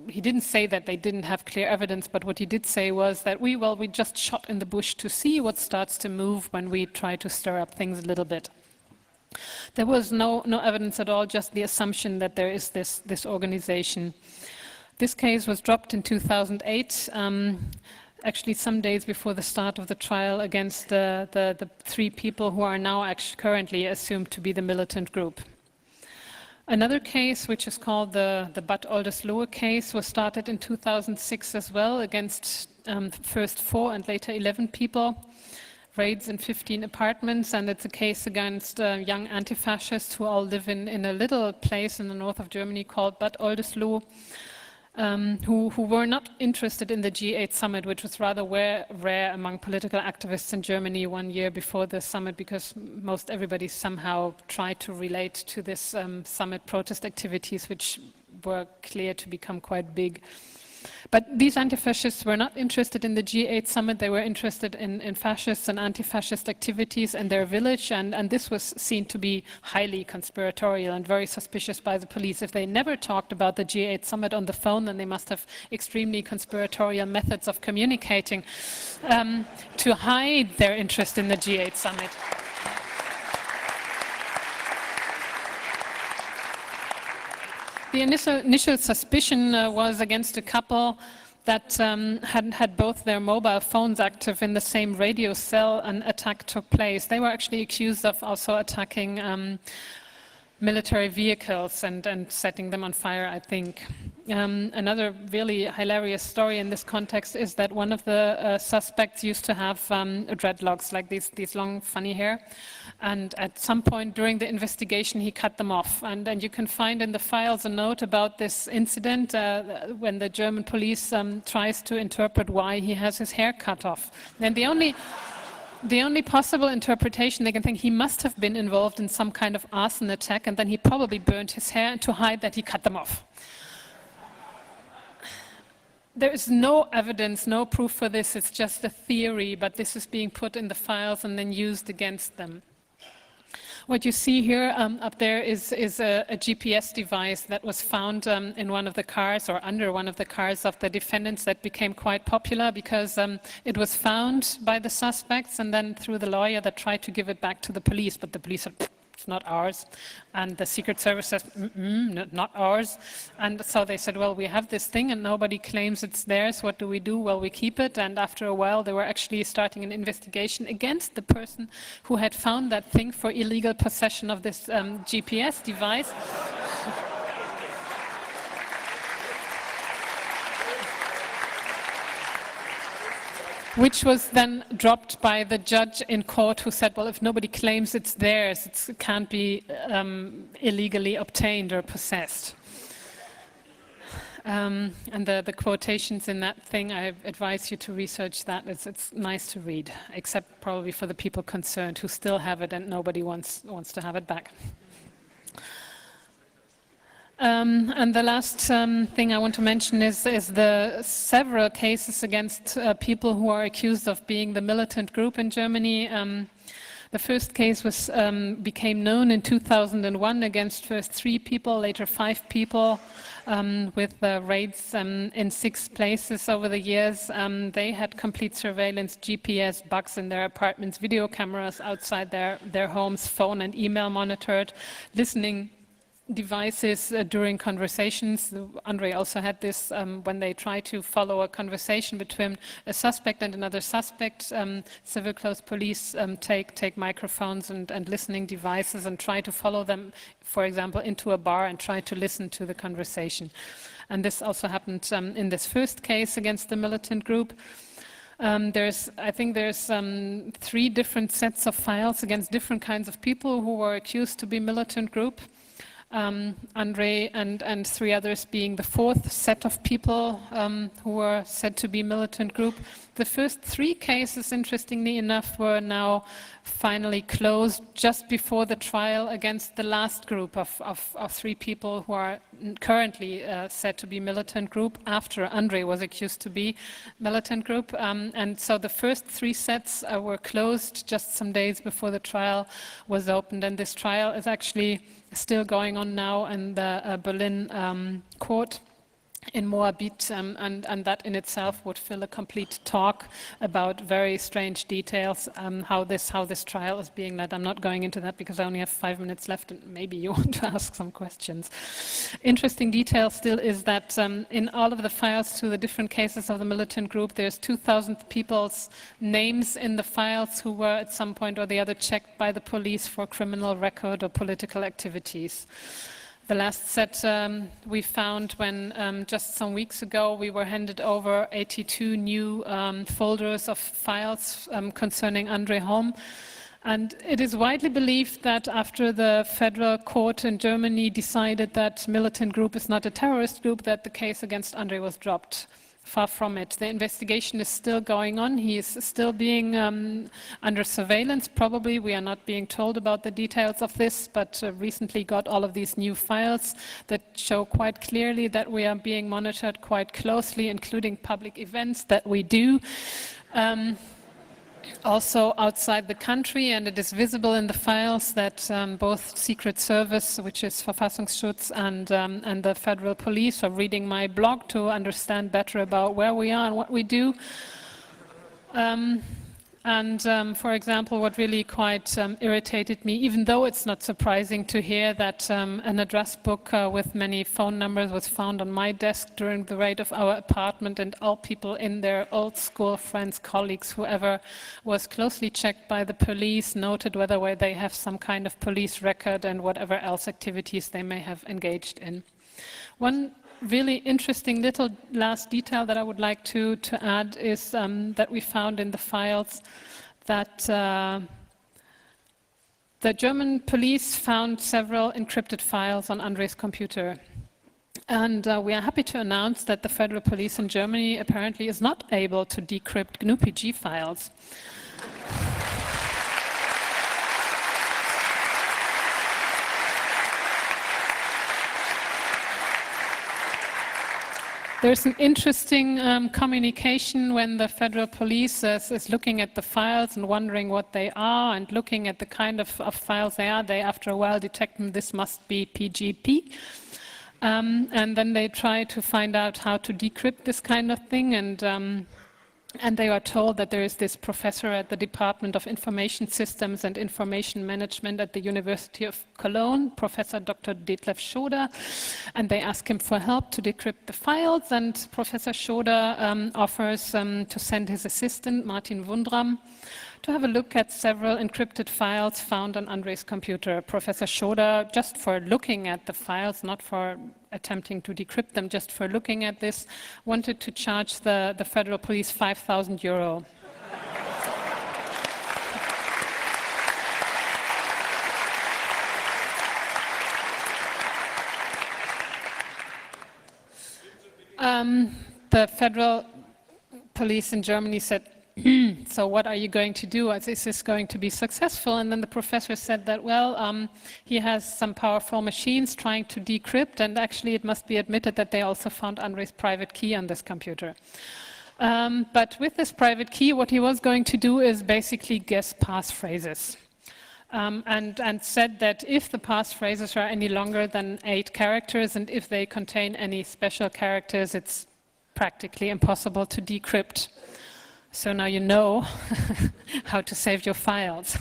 he didn't say that they didn't have clear evidence, but what he did say was that we just shot in the bush to see what starts to move when we try to stir up things a little bit. There was no evidence at all, just the assumption that there is this organization. This case was dropped in 2008, actually some days before the start of the trial against the 3 people who are now currently assumed to be the militant group. Another case, which is called the Bad Oldesloe case, was started in 2006 as well against first 4 and later 11 people. Raids in 15 apartments, and it's a case against young anti-fascists who all live in a little place in the north of Germany called Bad Oldesloe, who were not interested in the G8 summit, which was rather rare among political activists in Germany 1 year before the summit, because most everybody somehow tried to relate to this summit protest activities, which were clear to become quite big. But these anti-fascists were not interested in the G8 summit. They were interested in fascists and anti-fascist activities in their village, and this was seen to be highly conspiratorial and very suspicious by the police. If they never talked about the G8 summit on the phone, then they must have extremely conspiratorial methods of communicating to hide their interest in the G8 summit. The initial suspicion was against a couple that had both their mobile phones active in the same radio cell. An attack took place. They were actually accused of also attacking military vehicles and setting them on fire, I think. Another really hilarious story in this context is that one of the suspects used to have dreadlocks, like these long, funny hair. And at some point during the investigation, he cut them off. And you can find in the files a note about this incident when the German police tries to interpret why he has his hair cut off. And the only possible interpretation they can think, he must have been involved in some kind of arson attack, and then he probably burned his hair to hide that he cut them off. There is no evidence, no proof for this. It's just a theory, but this is being put in the files and then used against them. What you see here up there is a GPS device that was found in one of the cars or under one of the cars of the defendants that became quite popular because it was found by the suspects and then through the lawyer that tried to give it back to the police, but the police said, it's not ours. And the Secret Service says, not ours. And so they said, well, we have this thing and nobody claims it's theirs. What do we do? Well, we keep it. And after a while, they were actually starting an investigation against the person who had found that thing for illegal possession of this GPS device. Which was then dropped by the judge in court, who said, well, if nobody claims it's theirs, it can't be illegally obtained or possessed. And the quotations in that thing, I advise you to research that. It's nice to read, except probably for the people concerned who still have it and nobody wants to have it back. And the last thing I want to mention is the several cases against people who are accused of being the militant group in Germany. The first case became known in 2001 against first 3 people, later 5 people, with raids in 6 places over the years. They had complete surveillance, GPS, bugs in their apartments, video cameras outside their homes, phone and email monitored, listening devices during conversations. Andre also had this when they try to follow a conversation between a suspect and another suspect. Civil close police take microphones and listening devices and try to follow them, for example, into a bar and try to listen to the conversation. And this also happened in this first case against the militant group. I think there's 3 different sets of files against different kinds of people who were accused to be militant group. Andre and 3 others being the 4th set of people who were said to be militant group. The first 3 cases, interestingly enough, were now finally closed just before the trial against the last group of 3 people who are currently said to be militant group after Andre was accused to be militant group. And so the first 3 sets were closed just some days before the trial was opened. And this trial is actually still going on now in the Berlin court in Moabit, and that in itself would fill a complete talk about very strange details, how this trial is being led. I'm not going into that because I only have 5 minutes left and maybe you want to ask some questions. Interesting detail still is that in all of the files to the different cases of the militant group, there's 2,000 people's names in the files who were at some point or the other checked by the police for criminal record or political activities. The last set we found when just some weeks ago we were handed over 82 new folders of files concerning Andre Holm. And it is widely believed that after the federal court in Germany decided that militant group is not a terrorist group, that the case against Andre was dropped. Far from it. The investigation is still going on. He is still being under surveillance, probably. We are not being told about the details of this, but recently got all of these new files that show quite clearly that we are being monitored quite closely, including public events that we do. Also outside the country, and it is visible in the files that both Secret Service, which is Verfassungsschutz, and the federal police are reading my blog to understand better about where we are and what we do. For example, what really quite irritated me, even though it's not surprising to hear that an address book with many phone numbers was found on my desk during the raid of our apartment, and all people in there, old school friends, colleagues, whoever was closely checked by the police, noted whether they have some kind of police record and whatever else activities they may have engaged in. One really interesting little last detail that I would like to add is that we found in the files that the German police found several encrypted files on Andre's computer. And we are happy to announce that the federal police in Germany apparently is not able to decrypt GNU-PG files. There's an interesting communication when the federal police is looking at the files and wondering what they are and looking at the kind of files they are. They, after a while, detect this must be PGP. And then they try to find out how to decrypt this kind of thing. And And they are told that there is this professor at the Department of Information Systems and Information Management at the University of Cologne, Professor Dr. Detlef Schoder, and they ask him for help to decrypt the files, and Professor Schoder offers to send his assistant, Martin Wundram, to have a look at several encrypted files found on Andre's computer. Professor Schoder, just for looking at the files, not for attempting to decrypt them, just for looking at this, wanted to charge the federal police €5,000. The federal police in Germany said, so what are you going to do? Is this going to be successful? And then the professor said that, well, he has some powerful machines trying to decrypt, and actually it must be admitted that they also found Andre's private key on this computer. But with this private key, what he was going to do is basically guess passphrases. And said that if the passphrases are any longer than 8 characters, and if they contain any special characters, it's practically impossible to decrypt. So now you know how to save your files.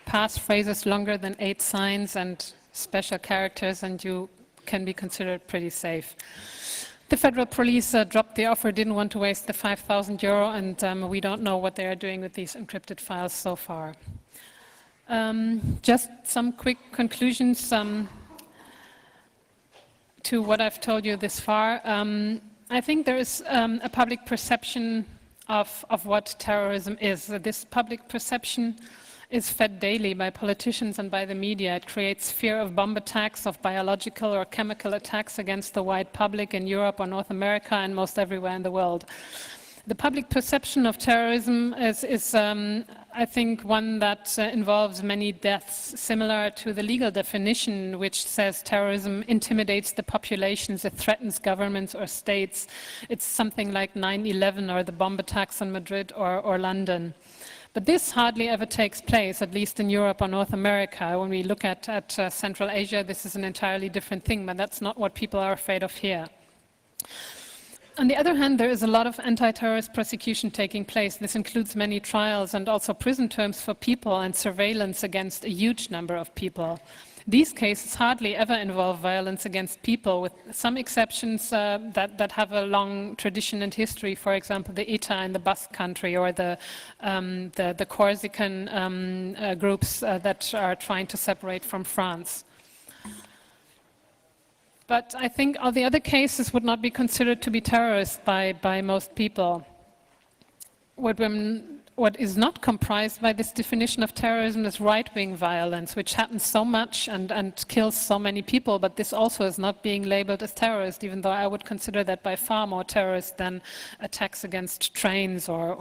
Passphrases longer than 8 signs and special characters, and you can be considered pretty safe. The federal police dropped the offer, didn't want to waste the €5,000, and we don't know what they are doing with these encrypted files so far. Just some quick conclusions to what I've told you this far. I think there is a public perception of what terrorism is. This public perception is fed daily by politicians and by the media. It creates fear of bomb attacks, of biological or chemical attacks against the wide public in Europe or North America and most everywhere in the world. The public perception of terrorism is I think, one that involves many deaths, similar to the legal definition, which says terrorism intimidates the populations, it threatens governments or states. It's something like 9/11 or the bomb attacks on Madrid or London. But this hardly ever takes place, at least in Europe or North America. When we look at Central Asia, this is an entirely different thing, but that's not what people are afraid of here. On the other hand, there is a lot of anti-terrorist prosecution taking place. This includes many trials and also prison terms for people and surveillance against a huge number of people. These cases hardly ever involve violence against people, with some exceptions that have a long tradition and history. For example, the ETA in the Basque Country, or the Corsican groups that are trying to separate from France. But I think all the other cases would not be considered to be terrorist by most people. What is not comprised by this definition of terrorism is right-wing violence, which happens so much and kills so many people, but this also is not being labeled as terrorist, even though I would consider that by far more terrorist than attacks against trains or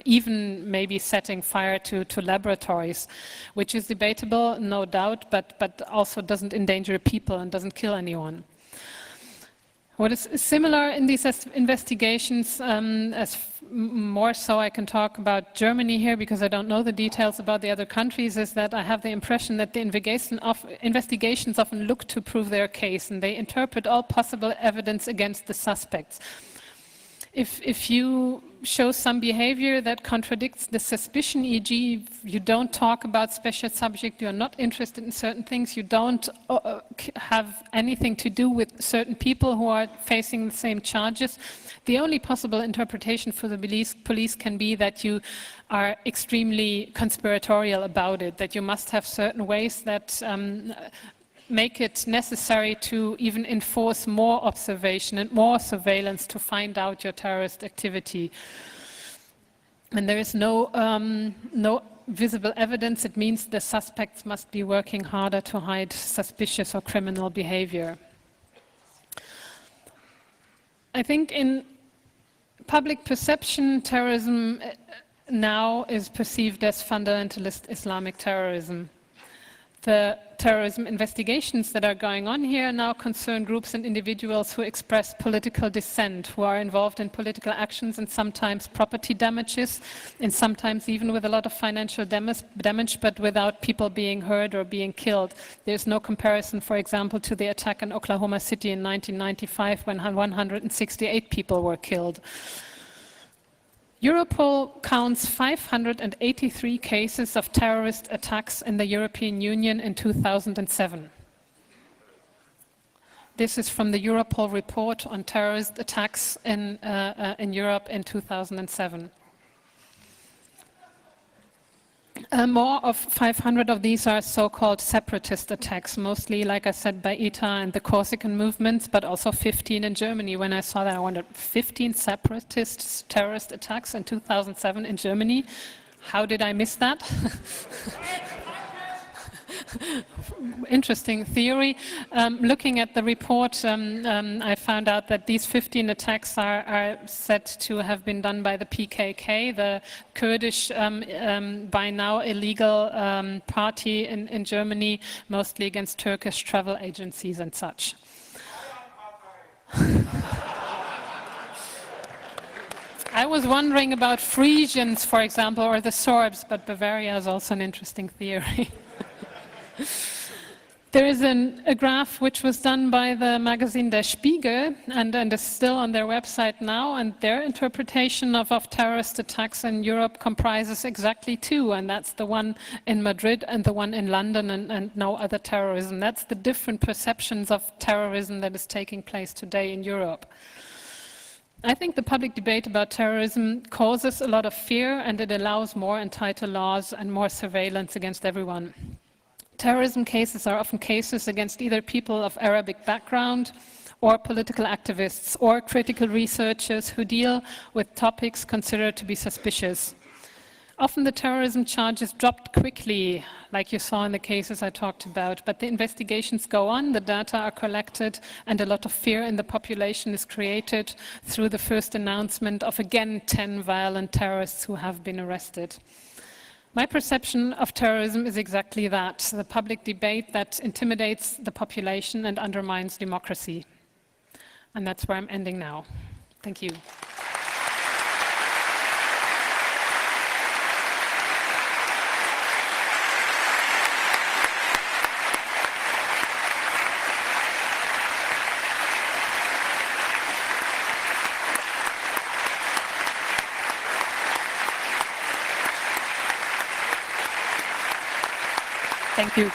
even maybe setting fire to laboratories, which is debatable, no doubt, but also doesn't endanger people and doesn't kill anyone. What is similar in these investigations, more so I can talk about Germany here because I don't know the details about the other countries, is that I have the impression that the investigations often look to prove their case, and they interpret all possible evidence against the suspects. If you show some behavior that contradicts the suspicion, e.g. you don't talk about special subject, you're not interested in certain things, you don't have anything to do with certain people who are facing the same charges, the only possible interpretation for the police can be that you are extremely conspiratorial about it, that you must have certain ways that make it necessary to even enforce more observation and more surveillance to find out your terrorist activity. And there is no visible evidence. It means the suspects must be working harder to hide suspicious or criminal behavior. I think in public perception, terrorism now is perceived as fundamentalist Islamic terrorism. The terrorism investigations that are going on here now concern groups and individuals who express political dissent, who are involved in political actions and sometimes property damages, and sometimes even with a lot of financial damage, but without people being hurt or being killed. There's no comparison, for example, to the attack in Oklahoma City in 1995 when 168 people were killed. Europol counts 583 cases of terrorist attacks in the European Union in 2007. This is from the Europol report on terrorist attacks in Europe in 2007. More of 500 of these are so-called separatist attacks, mostly, like I said, by ETA and the Corsican movements, but also 15 in Germany. When I saw that, I wondered, 15 separatist terrorist attacks in 2007 in Germany? How did I miss that? Interesting theory. Looking at the report, I found out that these 15 attacks are said to have been done by the PKK, the Kurdish, by now illegal party in Germany, mostly against Turkish travel agencies and such. I was wondering about Frisians, for example, or the Sorbs, but Bavaria is also an interesting theory. There is a graph which was done by the magazine Der Spiegel and is still on their website now, and their interpretation of terrorist attacks in Europe comprises exactly two, and that's the one in Madrid and the one in London, and no other terrorism. That's the different perceptions of terrorism that is taking place today in Europe. I think the public debate about terrorism causes a lot of fear, and it allows more entitled laws and more surveillance against everyone. Terrorism cases are often cases against either people of Arabic background or political activists or critical researchers who deal with topics considered to be suspicious. Often the terrorism charges dropped quickly, like you saw in the cases I talked about, but the investigations go on, the data are collected, and a lot of fear in the population is created through the first announcement of, again, 10 violent terrorists who have been arrested. My perception of terrorism is exactly that, the public debate that intimidates the population and undermines democracy. And that's where I'm ending now. Thank you. Thank you.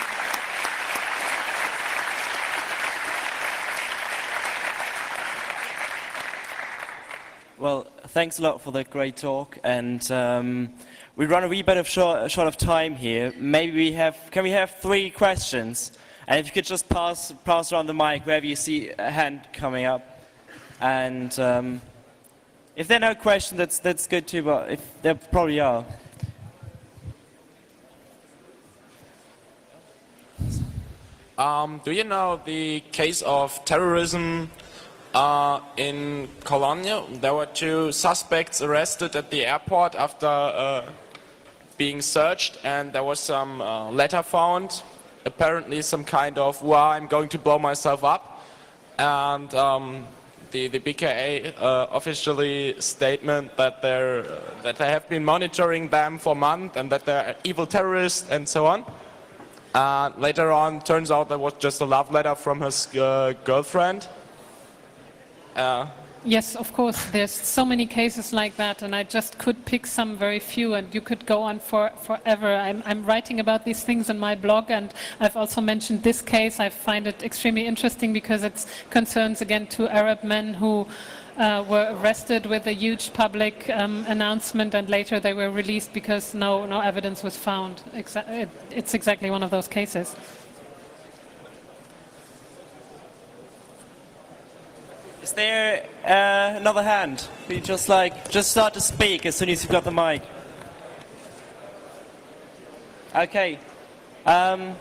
Well, thanks a lot for the great talk, and we run a wee bit of short of time here. Maybe can we have 3 questions? And if you could just pass around the mic wherever you see a hand coming up. And if there are no questions, that's good too, but if there probably are. Do you know the case of terrorism in Cologne? There were 2 suspects arrested at the airport after being searched, and there was some letter found, apparently some kind of, well, I'm going to blow myself up. And the BKA officially statement that they have been monitoring them for months and that they're evil terrorists and so on. Later on, turns out that was just a love letter from his girlfriend. Yes, of course, there's so many cases like that, and I just could pick some very few, and you could go on forever. I'm writing about these things on my blog, and I've also mentioned this case. I find it extremely interesting because it concerns, again, 2 Arab men who were arrested with a huge public announcement, and later they were released because no evidence was found. It's exactly one of those cases. Is there another hand? You just start to speak as soon as you've got the mic. Okay. All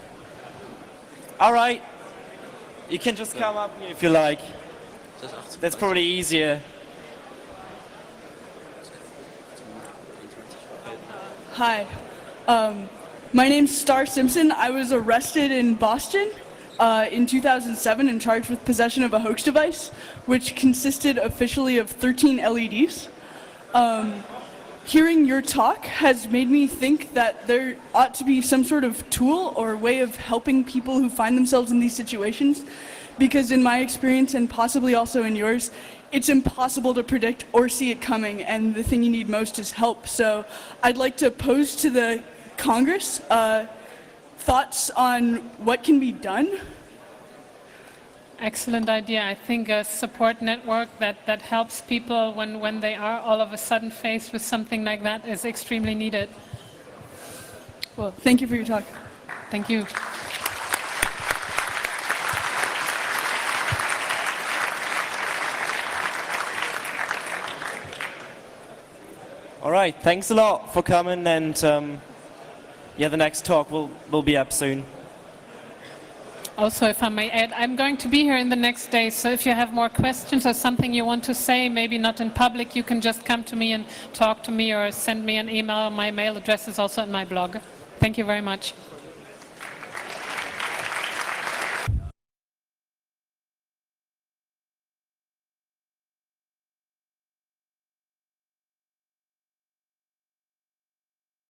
right. You can just come up here if you like. That's probably easier. Hi. My name's Star Simpson. I was arrested in Boston in 2007 and charged with possession of a hoax device, which consisted officially of 13 LEDs. Hearing your talk has made me think that there ought to be some sort of tool or way of helping people who find themselves in these situations, because in my experience, and possibly also in yours, it's impossible to predict or see it coming, and the thing you need most is help. So I'd like to pose to the Congress thoughts on what can be done. Excellent idea. I think a support network that helps people when they are all of a sudden faced with something like that is extremely needed. Well, thank you for your talk. Thank you. All right, thanks a lot for coming, and yeah, the next talk will be up soon. Also, if I may add, I'm going to be here in the next days, so if you have more questions or something you want to say, maybe not in public, you can just come to me and talk to me or send me an email. My mail address is also in my blog. Thank you very much.